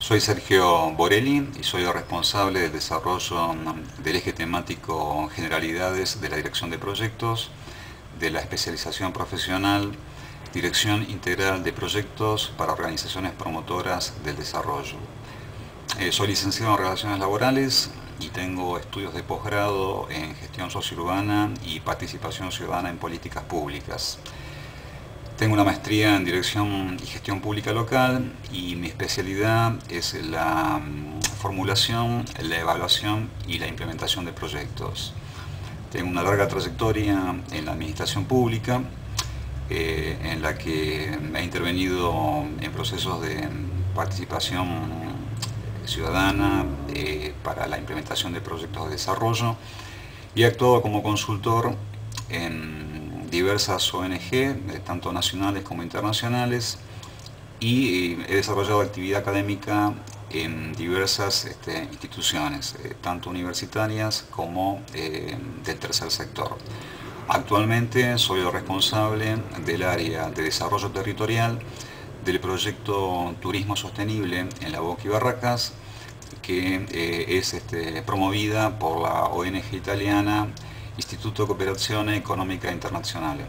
Soy Sergio Borelli y soy el responsable del desarrollo del eje temático Generalidades de la Dirección de Proyectos, de la especialización profesional Dirección Integral de Proyectos para Organizaciones Promotoras del Desarrollo. Soy licenciado en Relaciones Laborales y tengo estudios de posgrado en Gestión Sociourbana y Participación Ciudadana en Políticas Públicas. Tengo una maestría en Dirección y Gestión Pública Local y mi especialidad es la formulación, la evaluación y la implementación de proyectos. Tengo una larga trayectoria en la administración pública, en la que he intervenido en procesos de participación ciudadana para la implementación de proyectos de desarrollo y he actuado como consultor en diversas ONG, tanto nacionales como internacionales, y he desarrollado actividad académica en diversas instituciones, tanto universitarias como del tercer sector. Actualmente soy el responsable del área de desarrollo territorial del proyecto Turismo Sostenible en La Boca y Barracas, que es promovida por la ONG italiana Istituto Cooperazione Economica Internazionale.